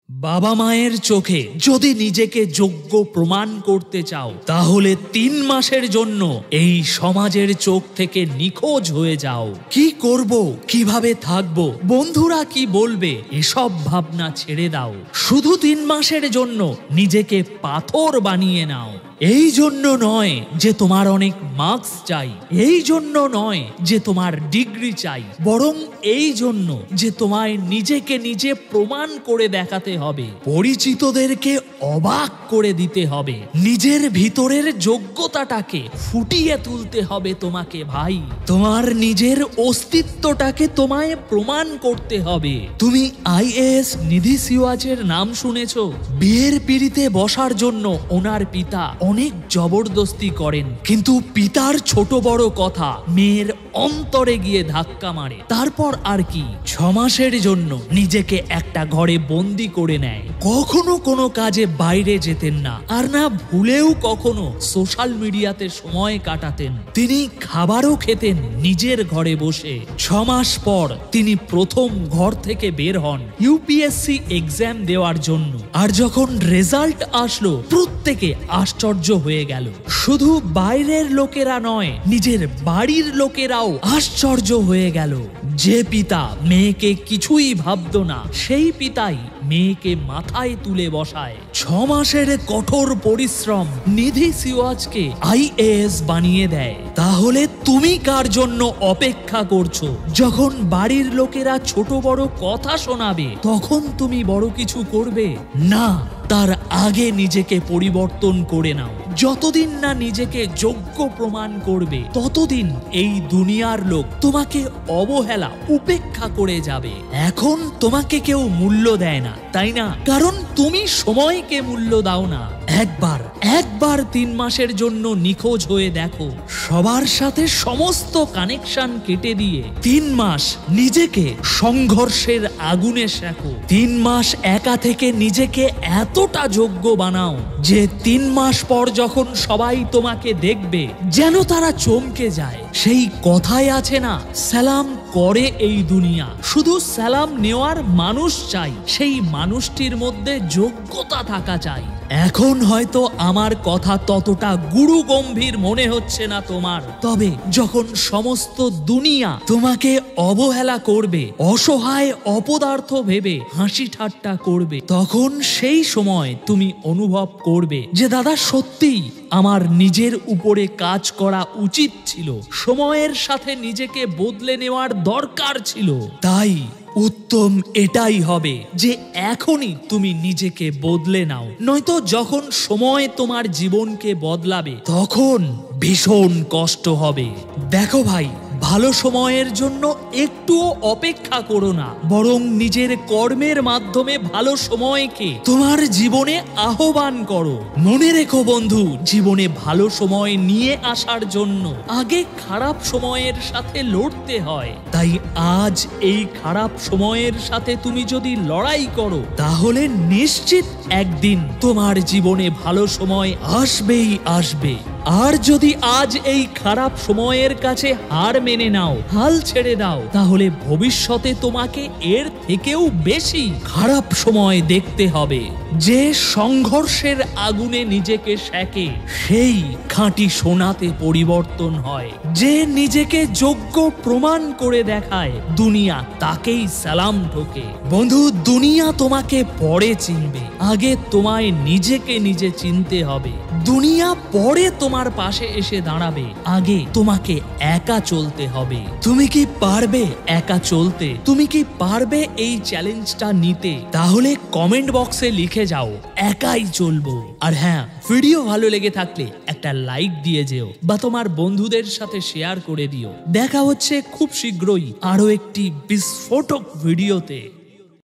বাবা মায়ের চোখে যদি নিজেকে যোগ্য প্রমাণ করতে চাও তাহলে ৩ মাসের জন্য এই সমাজের চোখ থেকে নিখোঁজ হয়ে যাও। কি করব, কিভাবে থাকব, বন্ধুরা কি বলবে, এসব ভাবনা ছেড়ে দাও। শুধু ৩ মাসের জন্য নিজেকে পাথর বানিয়ে নাও। এই জন্য নয় যে তোমার অনেক মার্কস চাই, এই জন্য নয় যে তোমার ডিগ্রি চাই, বরং এই জন্য যে তোমায় নিজেকে নিজে প্রমাণ করে দেখাতে হবে, পরিচিতদেরকে অবাক করে দিতে হবে, নিজের ভিতরের যোগ্যতাটাকে ফুটিয়ে তুলতে হবে তোমাকে ভাই। তোমার নিজের অস্তিত্বটাকে তোমায় প্রমাণ করতে হবে। তুমি আইএএস নিধি সিওয়াচের নাম শুনেছো? বিয়ের পিঁড়িতে বসার জন্য ওনার পিতা অনেক জবরদস্তি করেন, কিন্তু পিতার ছোট বড় কথা মেয়ের অন্তরে গিয়ে ধাক্কা মারে। তারপর আর কি, ৬ মাসের জন্য নিজেকে একটা ঘরে বন্দি করে নেয়। কখনো কোনো কাজে বাইরে যেতেন না, আর না ভুলেও কখনো সোশ্যাল মিডিয়াতে সময় কাটাতেন। তিনি খাবারও খেতেন নিজের ঘরে বসে। ৬ মাস পর তিনি প্রথম ঘর থেকে বের হন ইউপিএসসি এক্সাম দেওয়ার জন্য। আর যখন রেজাল্ট আসলো প্রত্যেকে আশ্চর্য হয়ে গেল। শুধু বাইরের লোকেরা নয়, নিজের বাড়ির লোকেরাও আশ্চর্য হয়ে গেল। যে পিতা মেয়েকে কিছুই ভাবতো না, সেই পিতাই মেয়েকে মাথায় তুলে বসায়। ৬ মাসের কঠোর পরিশ্রম নিধি সিওয়াচকে আইএএস বানিয়ে দেয়। তাহলে তুমি কার জন্য অপেক্ষা করছো? যখন বাড়ির লোকেরা ছোট বড় কথা শোনাবে তখন তুমি বড় কিছু করবে না, তার আগে নিজেকে পরিবর্তন করে নাও। যতদিন না নিজেকে যোগ্য প্রমাণ করবে ততদিন এই দুনিয়ার লোক তোমাকে অবহেলা উপেক্ষা করে যাবে। এখন তোমাকে কেউ মূল্য দেয় না, তাই না? কারণ তুমি সময়কে মূল্য দাও না। একবার ৩ মাসের জন্য নিখোঁজ হয়ে দেখো, সবার সাথে সমস্ত কানেকশন কেটে দিয়ে ৩ মাস নিজেকে সংঘর্ষের আগুনে শেখো। ৩ মাস একা থেকে নিজেকে এতটা যোগ্য বানাও যে ৩ মাস পর যখন সবাই তোমাকে দেখবে যেন তারা চমকে যায়। সেই কথাই আছে না, সালাম করে এই দুনিয়া, শুধু সালাম নেওয়ার মানুষ চাই, সেই মানুষটির মধ্যে যোগ্যতা থাকা চাই। এখন হয়তো আমার কথা ততটা গুরু গম্ভীর মনে হচ্ছে না তোমার, তবে যখন সমস্ত দুনিয়া তোমাকে অবহেলা করবে, অসহায় অপদার্থ ভেবে হাসি ঠাট্টা করবে, তখন সেই সময় তুমি অনুভব করবে যে দাদা সত্যিই আমার নিজের উপরে কাজ করা উচিত ছিল, সময়ের সাথে নিজেকে বদলে নেওয়ার দরকার ছিল। তাই উত্তম এটাই হবে যে এখনই তুমি নিজেকে বদলে নাও, নয়তো যখন সময় তোমার জীবনকে বদলাবে তখন ভীষণ কষ্ট হবে। দেখো ভাই, ভালো সময়ের জন্য একটুও অপেক্ষা করো না, বরং নিজের কর্মের মাধ্যমে ভালো সময়কে তোমার জীবনে আহ্বান করো। মনে রেখো বন্ধু, জীবনে ভালো সময় নিয়ে আসার জন্য আগে খারাপ সময়ের সাথে লড়তে হয়। তাই আজ এই খারাপ সময়ের সাথে তুমি যদি লড়াই করো তাহলে নিশ্চিত একদিন তোমার জীবনে ভালো সময় আসবেই আসবে। আর যদি আজ এই খারাপ সময়ের কাছে হার মেনে নাও, হাল ছেড়ে দাও, তাহলে ভবিষ্যতে তোমাকে এর থেকেও বেশি খারাপ সময় দেখতে হবে। যে সংঘর্ষের আগুনে নিজেকে শেখে সেই খাঁটি সোনাতে পরিবর্তন হয়। যে নিজেকে যোগ্য প্রমাণ করে দেখায় দুনিয়া তাকেই সালাম ঠোকে। বন্ধু, দুনিয়া তোমাকে পরে চিনবে, আগে তোমায় নিজেকে নিজে চিনতে হবে। দুনিয়া পরে তোমার পাশে এসে দাঁড়াবে, আগে তোমাকে একা চলতে হবে। তুমি কি পারবে একা চলতে? তুমি কি পারবে এই চ্যালেঞ্জটা নিতে? তাহলে কমেন্ট বক্সে লিখে যাও একাই চলবো। আর হ্যাঁ, ভিডিও ভালো লেগে থাকলে একটা লাইক দিয়ে যেও বা তোমার বন্ধুদের সাথে শেয়ার করে দিও। দেখা হচ্ছে খুব শীঘ্রই আরো একটি বিস্ফোরক ভিডিওতে।